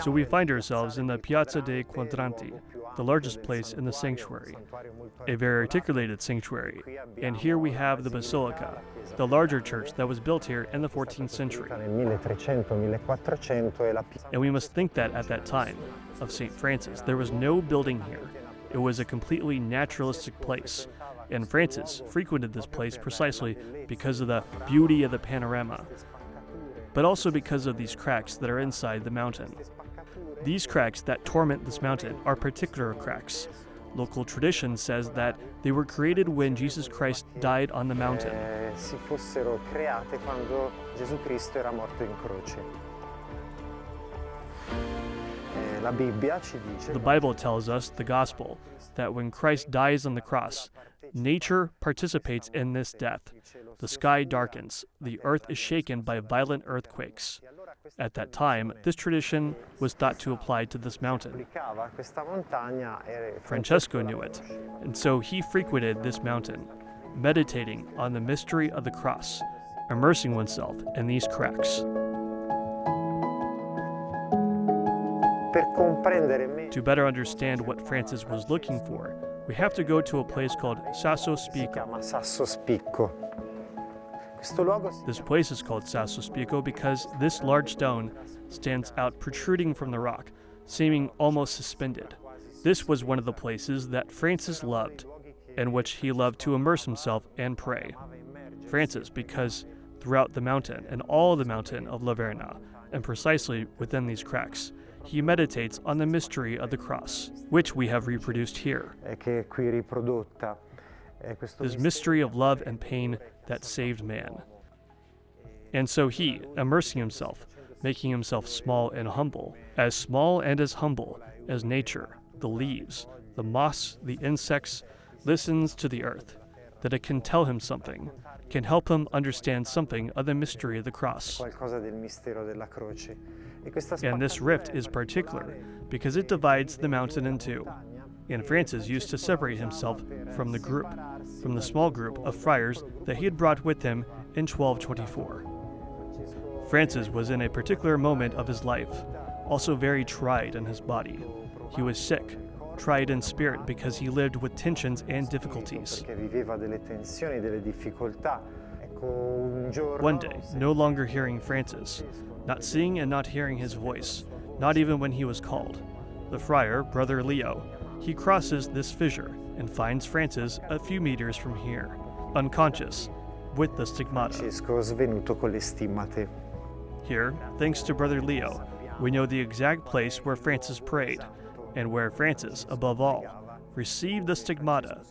So we find ourselves in the Piazza dei Quadranti, the largest place in the sanctuary, a very articulated sanctuary. And here we have the Basilica, the larger church that was built here in the 14th century. And we must think that at that time of St. Francis, there was no building here. It was a completely naturalistic place. And Francis frequented this place precisely because of the beauty of the panorama, but also because of these cracks that are inside the mountain. These cracks that torment this mountain are particular cracks. Local tradition says that they were created when Jesus Christ died on the mountain. The Bible tells us, the Gospel, that when Christ dies on the cross, nature participates in this death. The sky darkens, the earth is shaken by violent earthquakes. At that time, this tradition was thought to apply to this mountain. Francesco knew it, and so he frequented this mountain, meditating on the mystery of the cross, immersing oneself in these cracks. To better understand what Francis was looking for, we have to go to a place called Sasso Spicco. This place is called Sasso Spicco because this large stone stands out protruding from the rock, seeming almost suspended. This was one of the places that Francis loved, in which he loved to immerse himself and pray. Francis, because throughout the mountain and all the mountain of La Verna, and precisely within these cracks, he meditates on the mystery of the cross, which we have reproduced here. This mystery of love and pain that saved man. And so he, immersing himself, making himself small and as humble as nature, the leaves, the moss, the insects, listens to the earth, that it can tell him something, can help him understand something of the mystery of the cross. And this rift is particular because it divides the mountain in two. And Francis used to separate himself from the small group of friars that he had brought with him in 1224. Francis was in a particular moment of his life, also very tried in his body. He was sick, tried in spirit because he lived with tensions and difficulties. One day, no longer hearing Francis, not seeing and not hearing his voice, not even when he was called, the friar, Brother Leo, he crosses this fissure and finds Francis a few meters from here, unconscious, with the stigmata. Here, thanks to Brother Leo, we know the exact place where Francis prayed, and where Francis, above all, received the stigmata,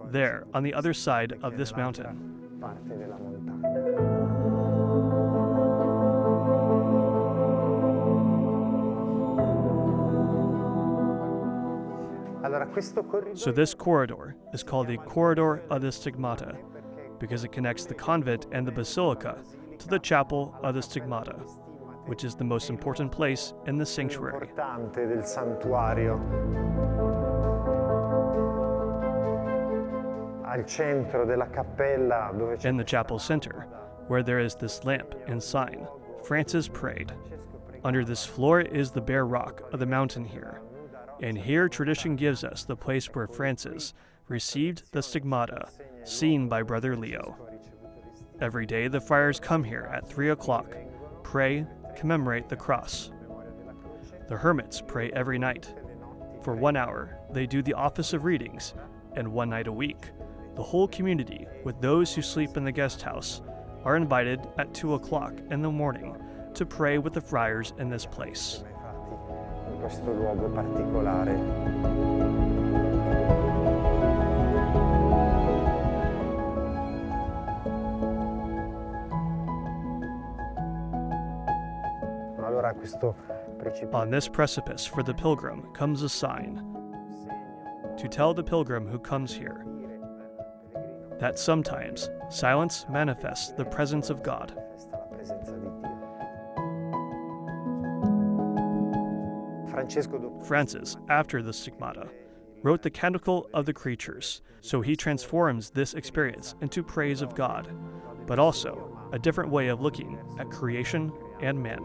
there on the other side of this mountain. So this corridor is called the Corridor of the Stigmata because it connects the convent and the basilica to the chapel of the Stigmata, which is the most important place in the sanctuary. In the chapel center, where there is this lamp and sign, Francis prayed. Under this floor is the bare rock of the mountain here. And here tradition gives us the place where Francis received the stigmata, seen by Brother Leo. Every day the friars come here at 3 o'clock, pray, commemorate the cross. The hermits pray every night. For 1 hour, they do the office of readings, and one night a week, the whole community, with those who sleep in the guest house, are invited at 2 o'clock in the morning to pray with the friars in this place. Questo luogo particolare. On this precipice for the pilgrim comes a sign to tell the pilgrim who comes here that sometimes silence manifests the presence of God. Francis, after the stigmata, wrote the Canticle of the Creatures, so he transforms this experience into praise of God, but also a different way of looking at creation and man.